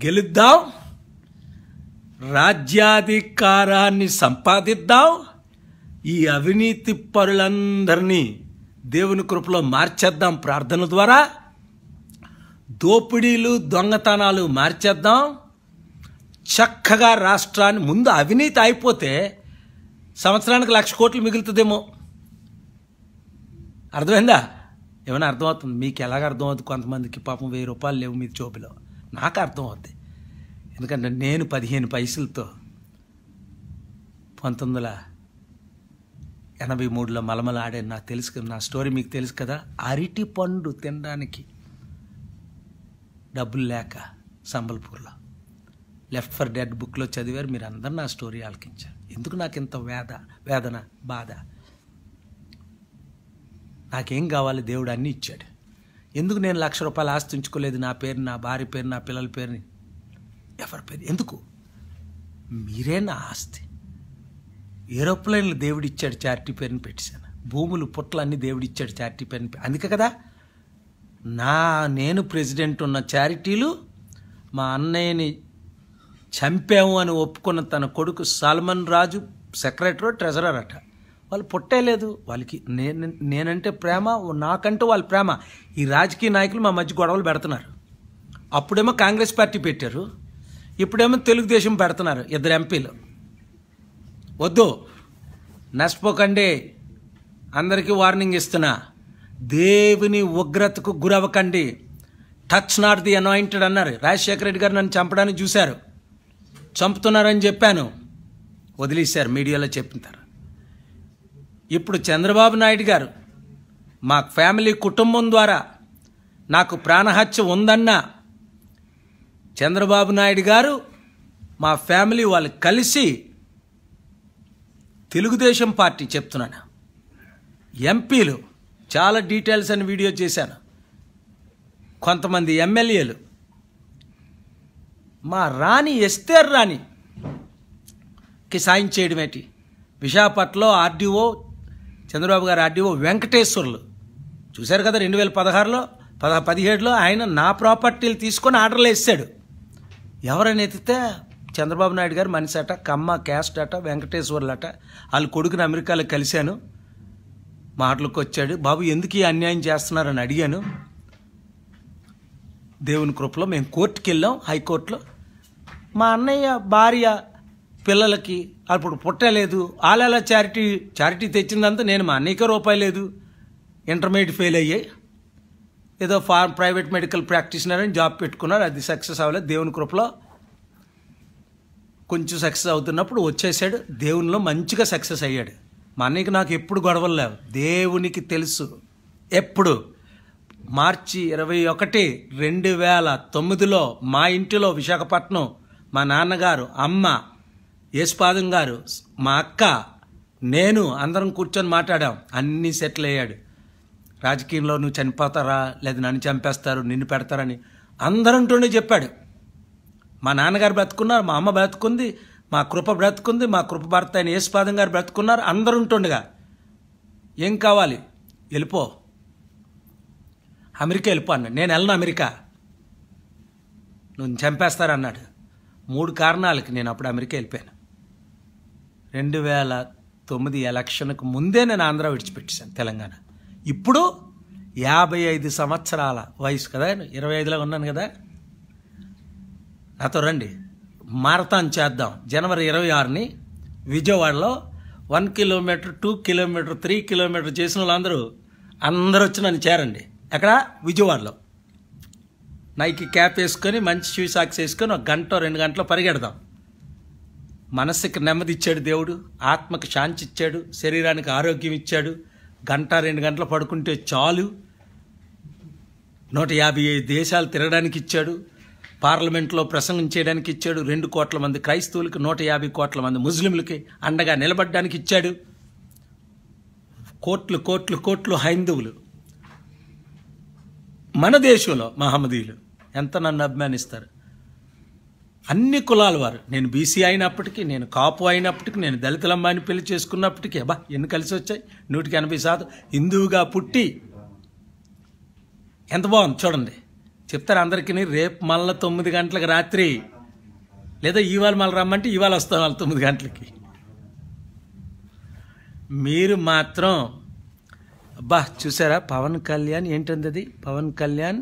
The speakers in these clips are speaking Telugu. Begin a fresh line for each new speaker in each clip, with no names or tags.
గెలుద్దాం, రాజ్యాధికారాన్ని సంపాదిద్దాం, ఈ అవినీతి పరులందరినీ దేవుని కృపలో మార్చేద్దాం. ప్రార్థన ద్వారా దోపిడీలు దొంగతనాలు మార్చేద్దాం. చక్కగా రాష్ట్రాన్ని ముందు అవినీతి అయిపోతే సంవత్సరానికి 1,00,000 కోట్లు మిగులుతుందేమో. అర్థమైందా? ఏమైనా అర్థమవుతుంది? మీకు ఎలాగ అర్థమవుతుంది? కొంతమందికి పాపం 1000 రూపాయలు లేవు మీ జోబులో. నాకు అర్థమవుద్ది. ఎందుకంటే నేను 15 పైసలతో 1983లో మలమల ఆడాను. నాకు తెలుసు కదా, నా స్టోరీ మీకు తెలుసు కదా. అరటి పండు తినడానికి డబ్బులు లేక సంబల్పూర్లో లెఫ్ట్ ఫర్ డెడ్ బుక్లో చదివారు. మీరు అందరూ నా స్టోరీ ఆలకించారు. ఎందుకు నాకు ఇంత వేదన బాధ? నాకేం కావాలి? దేవుడు అన్నీ ఇచ్చాడు. ఎందుకు నేను 1,00,000 రూపాయలు ఆస్తి ఉంచుకోలేదు? నా పేరు, నా భార్య పేరు, నా పిల్లల పేరుని, ఎవరి పేరు? ఎందుకు? మీరే నా ఆస్తి. ఏరోప్లేన్లు దేవుడిచ్చాడు, చారిటీ పేరుని పెట్టేశాను. భూములు పుట్లన్నీ దేవుడిచ్చాడు, చారిటీ పేరుని. అందుకే కదా నేను ప్రెసిడెంట్ ఉన్న చారిటీలు మా అన్నయ్యని చంపాము అని ఒప్పుకున్న తన కొడుకు సల్మాన్ రాజు సెక్రటరీ, ట్రెజరర్ అట. వాళ్ళు పుట్టేలేదు. వాళ్ళకి నేనంటే ప్రేమ, నాకంటూ వాళ్ళ ప్రేమ. ఈ రాజకీయ నాయకులు మా మధ్య గొడవలు పెడుతున్నారు. అప్పుడేమో కాంగ్రెస్ పార్టీ పెట్టారు, ఇప్పుడేమో తెలుగుదేశం పెడుతున్నారు. 2 ఎంపీలు. వద్దు, నష్టపోకండి. అందరికీ వార్నింగ్ ఇస్తున్నా. దేవుని ఉగ్రతకు గురవ్వకండి. టచ్ నాట్ ది అనాయింటెడ్ అన్నారు. రాజశేఖర రెడ్డి గారు నన్ను చంపడానికి చూశారు, చంపుతున్నారని చెప్పాను, వదిలేశారు, మీడియాలో చెప్తారు. ఇప్పుడు చంద్రబాబు నాయుడు గారు మా ఫ్యామిలీ కుటుంబం ద్వారా నాకు ప్రాణహత్య ఉందన్నా, చంద్రబాబు నాయుడు గారు మా ఫ్యామిలీ వాళ్ళు కలిసి తెలుగుదేశం పార్టీ, చెప్తున్నాను, ఎంపీలు, చాలా డీటెయిల్స్ అని వీడియో చేశాను, కొంతమంది ఎమ్మెల్యేలు, మా రాణి ఎస్తేర్ రాణికి సాయం చేయడం ఏంటి? విశాఖపట్నంలో ఆర్డీఓ, చంద్రబాబు గారు ఆర్డీఓ వెంకటేశ్వర్లు చూశారు కదా. 2016లో 17లో ఆయన నా ప్రాపర్టీలు తీసుకొని ఆర్డర్లు వేసాడు. ఎవరని ఎత్తితే చంద్రబాబు నాయుడు గారు మనిషి అట, కమ్మ క్యాస్ట్ అట, వెంకటేశ్వర్లు అట. వాళ్ళ కొడుకుని అమెరికాలో కలిశాను, మాటలకు వచ్చాడు. బాబు ఎందుకు ఈ అన్యాయం చేస్తున్నారని అడిగాను. దేవుని కృపలో మేము కోర్టుకి వెళ్ళాం, హైకోర్టులో. మా అన్నయ్య భార్య పిల్లలకి అప్పుడు పుట్టలేదు. వాళ్ళ చారిటీ తెచ్చిందంతా నేను, మా అన్నయ్యకే రూపాయి లేదు. ఇంటర్మీడియట్ ఫెయిల్ అయ్యాయి. ఏదో ప్రైవేట్ మెడికల్ ప్రాక్టీషనర్ అని జాబ్ పెట్టుకున్నారు. అది సక్సెస్ అవ్వలేదు. దేవుని కృపలో కొంచెం సక్సెస్ అవుతున్నప్పుడు వచ్చేసాడు. దేవునిలో మంచిగా సక్సెస్ అయ్యాడు. మా అన్నయ్యకి నాకు ఎప్పుడు గొడవలు లేవు, దేవునికి తెలుసు. ఎప్పుడు మార్చి 21, 2009లో మా ఇంటిలో విశాఖపట్నం మా నాన్నగారు, అమ్మ, యేసుపాదం గారు, మా అక్క, నేను అందరం కూర్చొని మాట్లాడాం. అన్నీ సెటిల్ అయ్యాడు. రాజకీయంలో నువ్వు చనిపోతారా, లేదా నన్ను చంపేస్తారు, నిన్ను పెడతారని అందరంటూనే చెప్పాడు. మా నాన్నగారు బ్రతుకున్నారు, మా అమ్మ బ్రతుకుంది, మా కృప బ్రతుకుంది, మా కృప భర్త అయిన యేసుపాదం గారు బ్రతుకున్నారు. అందరూ ఉంటుండగా ఏం కావాలి? వెళ్ళిపో, అమెరికా వెళ్ళిపో అన్నాడు. నేను వెళ్ళను అమెరికా, నువ్వు చంపేస్తారన్నాడు. 3 కారణాలకి నేను అప్పుడు అమెరికా వెళ్ళిపోయాను. 2009 ఎలక్షన్కు ముందే నేను ఆంధ్ర విడిచిపెట్టేశాను, తెలంగాణ. ఇప్పుడు 55 సంవత్సరాల వయసు కదా, 25లో ఉన్నాను కదా. నాతో రండి, మారథాన్ చేద్దాం. జనవరి 26ని విజయవాడలో 1 కిలోమీటర్, 2 కిలోమీటర్, 3 కిలోమీటర్ చేసిన వాళ్ళందరూ వచ్చి నన్ను చేరండి. ఎక్కడ? విజయవాడలో. నైకి క్యాప్ వేసుకొని, మంచి షూ సాక్స్ వేసుకొని 1 గంట 2 గంటలో పరిగెడదాం. మనస్సుకి నెమ్మది ఇచ్చాడు దేవుడు, ఆత్మకు శాంతి ఇచ్చాడు, శరీరానికి ఆరోగ్యం ఇచ్చాడు. 1 2 గంటలు పడుకుంటే చాలు. 155 దేశాలు తిరగడానికి ఇచ్చాడు. పార్లమెంట్లో ప్రసంగం చేయడానికి ఇచ్చాడు. 2 కోట్ల మంది క్రైస్తవులకి, 150 కోట్ల మంది ముస్లింలకి అండగా నిలబడడానికి ఇచ్చాడు. కోట్లు కోట్లు కోట్లు హైందవులు మన దేశంలో, మహమ్మదీయులు ఎంత నన్ను అభిమానిస్తారు. అన్ని కులాల వారు. నేను బీసీ అయినప్పటికీ, నేను కాపు అయినప్పటికీ, నేను దళితులమ్మాయిని పెళ్లి చేసుకున్నప్పటికీ, ఎన్ని కలిసి వచ్చాయి? 180% హిందువుగా పుట్టి ఎంత బాగుంది చూడండి. చెప్తారు అందరికీ, రేపు మళ్ళీ 9 గంటలకు రాత్రి, లేదా ఇవాళ మళ్ళీ రమ్మంటే ఇవాళ వస్తాం వాళ్ళు 9 గంటలకి. మీరు మాత్రం అబ్బా చూసారా పవన్ కళ్యాణ్ ఏంటంది అది, పవన్ కళ్యాణ్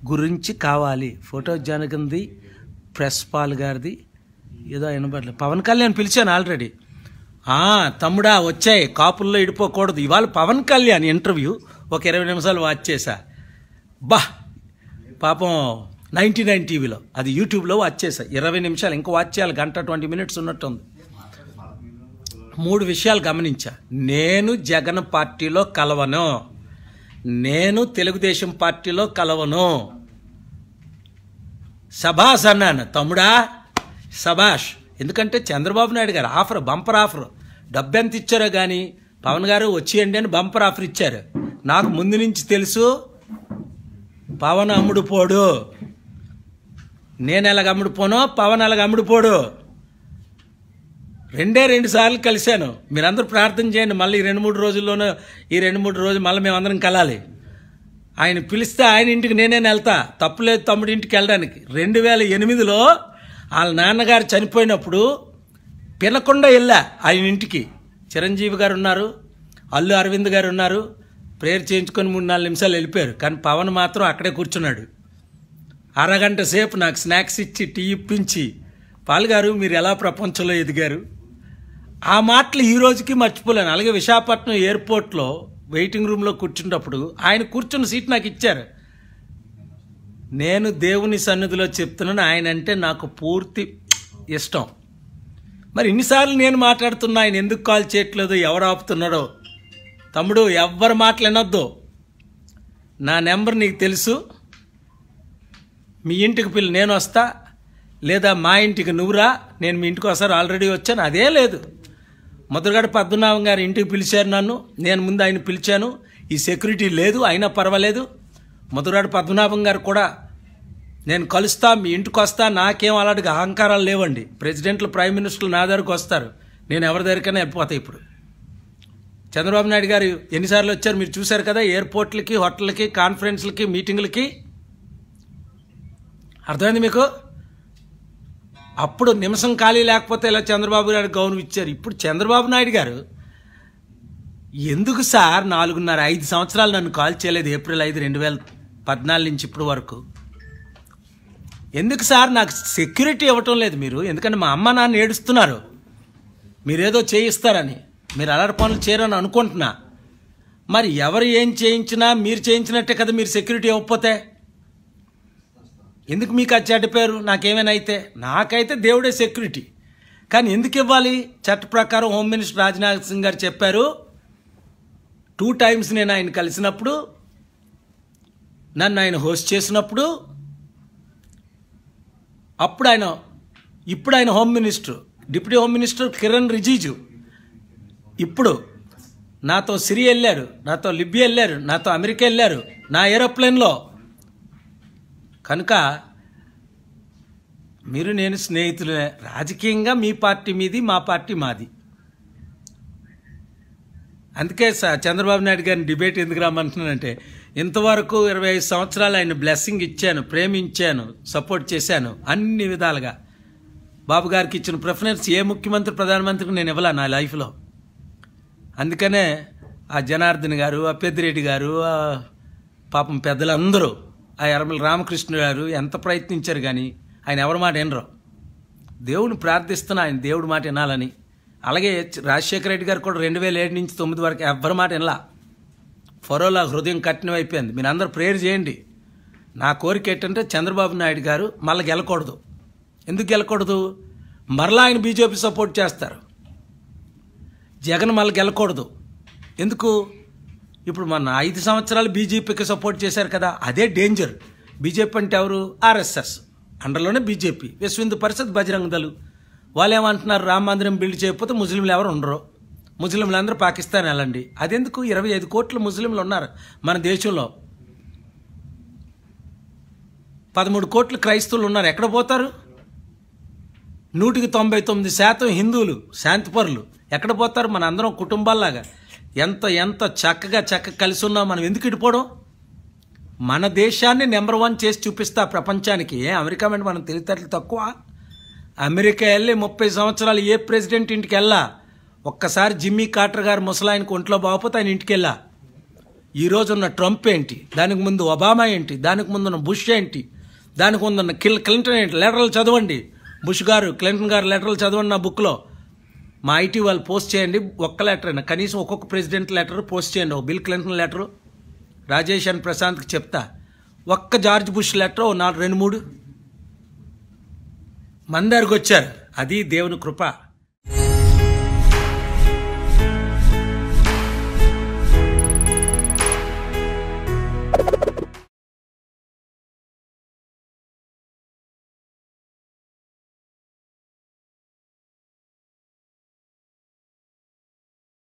గురించి కావాలి ఫోటో జనకంది, ప్రెస్ పాల్ గారిది ఏదో వినబడలేదు. పవన్ కళ్యాణ్ పిలిచాను ఆల్రెడీ. తమ్ముడా వచ్చాయి, కాపుల్లో ఇడిపోకూడదు. ఇవాళ పవన్ కళ్యాణ్ ఇంటర్వ్యూ ఒక 20 నిమిషాలు వాచ్ చేశా. పాపం 99 టీవీలో, అది యూట్యూబ్లో వాచ్ చేశా 20 నిమిషాలు. ఇంకా వాచ్ చేయాలి, 1:20 మినిట్స్ ఉన్నట్టుంది. 3 విషయాలు గమనించా. నేను జగన్ పార్టీలో కలవను, నేను తెలుగుదేశం పార్టీలో కలవను. సభాష్ అన్నాను, తమ్ముడా సభాష్. ఎందుకంటే చంద్రబాబు నాయుడు గారు ఆఫర్, బంపర్ ఆఫర్, డబ్బు ఎంత ఇచ్చారో కానీ పవన్ గారు వచ్చేయండి అని బంపర్ ఆఫర్ ఇచ్చారు. నాకు ముందు నుంచి తెలుసు పవన్ అమ్ముడు పోడు, నేను ఎలాగ అమ్ముడు పోనో పవన్ ఎలాగ అమ్ముడు పోడు. 2 సార్లు కలిశాను. మీరందరూ ప్రార్థన చేయండి, మళ్ళీ ఈ 2-3 రోజుల్లోనూ, ఈ 2-3 రోజులు మళ్ళీ మేమందరం కలాలి. ఆయన పిలిస్తే ఆయన ఇంటికి నేనే వెళ్తా, తప్పులేదు తమ్ముడి ఇంటికి వెళ్ళడానికి. 2008లో వాళ్ళ నాన్నగారు చనిపోయినప్పుడు పినకుండా వెళ్ళా ఆయన ఇంటికి. చిరంజీవి గారు ఉన్నారు, అల్లు అరవింద్ గారు ఉన్నారు, ప్రేయర్ చేయించుకొని 3-4 నిమిషాలు వెళ్ళిపోయారు. కానీ పవన్ మాత్రం అక్కడే కూర్చున్నాడు. అరగంట సేపు నాకు స్నాక్స్ ఇచ్చి, టీ ఇప్పించి, పాల్గారు మీరు ఎలా ప్రపంచంలో ఎదిగారు, ఆ మాటలు ఈ రోజుకి మర్చిపోలేను. అలాగే విశాఖపట్నం ఎయిర్పోర్ట్లో వెయిటింగ్ రూమ్లో కూర్చున్నప్పుడు ఆయన కూర్చున్న సీట్ నాకు ఇచ్చారు. నేను దేవుని సన్నిధిలో చెప్తున్నాను, ఆయన అంటే నాకు పూర్తి ఇష్టం. మరి ఇన్నిసార్లు నేను మాట్లాడుతున్నా, ఆయన ఎందుకు కాల్ చేయట్లేదు, ఎవరు ఆపుతున్నాడో. తమ్ముడు ఎవ్వరు మాటలు వినొద్దు, నా నెంబర్ నీకు తెలుసు, మీ ఇంటికి పిల్లి నేను వస్తా, లేదా మా ఇంటికి నువ్వురా, నేను మీ ఇంటికి వస్తారు, ఆల్రెడీ వచ్చాను. అదే లేదు, ముద్రగడ పద్మనాభం గారి ఇంటికి పిలిచారు నన్ను, నేను ముందు ఆయన పిలిచాను. ఈ సెక్యూరిటీ లేదు అయినా పర్వాలేదు. ముద్రగడ పద్మనాభం గారు కూడా నేను కలుస్తా, మీ ఇంటికి వస్తా, నాకేం అలాంటి అహంకారాలు లేవండి. ప్రెసిడెంట్లు, ప్రైమ్ మినిస్టర్లు నా దగ్గరకు వస్తారు, నేను ఎవరి దగ్గరికైనా వెళ్ళిపోతాయి. ఇప్పుడు చంద్రబాబు నాయుడు గారు ఎన్నిసార్లు వచ్చారు మీరు చూశారు కదా, ఎయిర్పోర్ట్లకి, హోటళ్ళకి, కాన్ఫరెన్స్లకి, మీటింగ్లకి. అర్థమైంది మీకు? అప్పుడు నిమిషం ఖాళీ లేకపోతే ఇలా చంద్రబాబు నాయుడు గౌరవం ఇచ్చారు. ఇప్పుడు చంద్రబాబు నాయుడు గారు ఎందుకు సార్ 4.5 సంవత్సరాలు నన్ను కాల్ చేయలేదు, ఏప్రిల్ 5, 2014 నుంచి ఇప్పుడు వరకు ఎందుకు సార్ నాకు సెక్యూరిటీ ఇవ్వటం లేదు మీరు? ఎందుకంటే మా అమ్మ నాన్న ఏడుస్తున్నారు, మీరేదో చేయిస్తారని, మీరు అలాంటి పనులు చేయరని అనుకుంటున్నా. మరి ఎవరు ఏం చేయించినా మీరు చేయించినట్టే కదా, మీరు సెక్యూరిటీ ఇవ్వకపోతే ఎందుకు మీకు ఆ చెడ్డ పేరు? నాకేమైనా అయితే, నాకైతే దేవుడే సెక్యూరిటీ. కానీ ఎందుకు ఇవ్వాలి? చట్ట ప్రకారం హోమ్ మినిస్టర్ రాజ్నాథ్ సింగ్ గారు చెప్పారు. 2 టైమ్స్ నేను ఆయన కలిసినప్పుడు, నన్ను ఆయన హోస్ట్ చేసినప్పుడు, ఇప్పుడు ఆయన home minister, deputy home minister Kiran Rijiju ఇప్పుడు నాతో సిరి వెళ్ళారు, నాతో లిబియా వెళ్ళారు, నాతో అమెరికా వెళ్ళారు నా ఏరోప్లేన్లో. కనుక మీరు నేను స్నేహితులే. రాజకీయంగా మీ పార్టీ మీది, మా పార్టీ మాది. అందుకే చంద్రబాబు నాయుడు గారిని డిబేట్ ఎందుకు రమ్మంటున్నానంటే, ఇంతవరకు 25 సంవత్సరాలు ఆయన బ్లెస్సింగ్ ఇచ్చాను, ప్రేమించాను, సపోర్ట్ చేశాను అన్ని విధాలుగా. బాబు గారికి ఇచ్చిన ప్రిఫరెన్స్ ఏ ముఖ్యమంత్రి, ప్రధానమంత్రికి నేను ఇవ్వలే నా లైఫ్లో. అందుకనే ఆ జనార్దన్ గారు, ఆ పెద్దిరెడ్డి గారు, పాపం పెద్దలందరూ, ఆ యనమల రామకృష్ణ గారు ఎంత ప్రయత్నించారు కానీ ఆయన ఎవరి మాట వినరు. దేవుని ప్రార్థిస్తున్నా ఆయన దేవుడి మాట వినాలని. అలాగే రాజశేఖర రెడ్డి గారు కూడా 2007 నుంచి 2009 వరకు ఎవరి మాట వినలా. ఫరోలా హృదయం కఠినమైపోయింది. మీరు అందరూ ప్రేయర్ చేయండి. నా కోరిక ఏంటంటే చంద్రబాబు నాయుడు గారు మళ్ళీ గెలకూడదు. ఎందుకు గెలకూడదు? మరలా ఆయన బీజేపీ సపోర్ట్ చేస్తారు. జగన్ మళ్ళీ గెలకూడదు. ఎందుకు? ఇప్పుడు మన 5 సంవత్సరాలు బీజేపీకి సపోర్ట్ చేశారు కదా, అదే డేంజర్. బీజేపీ అంటే ఎవరు? ఆర్ఎస్ఎస్ అండర్లోనే బీజేపీ, విశ్వ హిందూ పరిషత్, బజరంగ దళ్. వాళ్ళు ఏమంటున్నారు? రామ మందిరం బిల్డ్ చేయకపోతే ముస్లింలు ఎవరు ఉండరు, ముస్లింలు అందరూ పాకిస్తాన్ వెళ్ళండి. అదెందుకు? 25 కోట్ల ముస్లింలు ఉన్నారు మన దేశంలో, 13 కోట్ల క్రైస్తవులు ఉన్నారు. ఎక్కడ పోతారు? 99% హిందువులు, శాంతిపరులు. ఎక్కడ పోతారు? మన అందరం కుటుంబాల్లాగా ఎంత చక్కగా కలిసి ఉన్నాం. మనం ఎందుకు ఇడిపోవడం? మన దేశాన్ని నెంబర్ 1 చేసి చూపిస్తా ప్రపంచానికి. అమెరికా అంటే మనం తెలివితేటలు తక్కువ? అమెరికా వెళ్ళి 30 సంవత్సరాలు ఏ ప్రెసిడెంట్ ఇంటికి వెళ్ళా. ఒక్కసారి జిమ్మీ కార్టర్ గారు ముసలాయనకు ఒంట్లో బాగోపోతే ఆయన ఇంటికి వెళ్ళా. ఈరోజు ఉన్న ట్రంప్ ఏంటి, దానికి ముందు ఒబామా ఏంటి, దానికి ముందున్న బుష్ ఏంటి, దానికి ముందున్న క్లింటన్ ఏంటి. లెటర్లు చదవండి, బుష్ గారు క్లింటన్ గారు లెటర్లు చదవండి. నా బుక్లో మా ఐటీ వాళ్ళు పోస్ట్ చేయండి. ఒక్క లెటర్ అయినా కనీసం ఒక్కొక్క ప్రెసిడెంట్ లెటర్ పోస్ట్ చేయండి. ఒక బిల్ క్లింటన్ లెటరు, రాజేష్ అని ప్రశాంత్కి చెప్తా. ఒక్క జార్జ్ బుష్ లెటర్ 2-3 మన దగ్గరకు వచ్చారు. అది దేవుని కృప.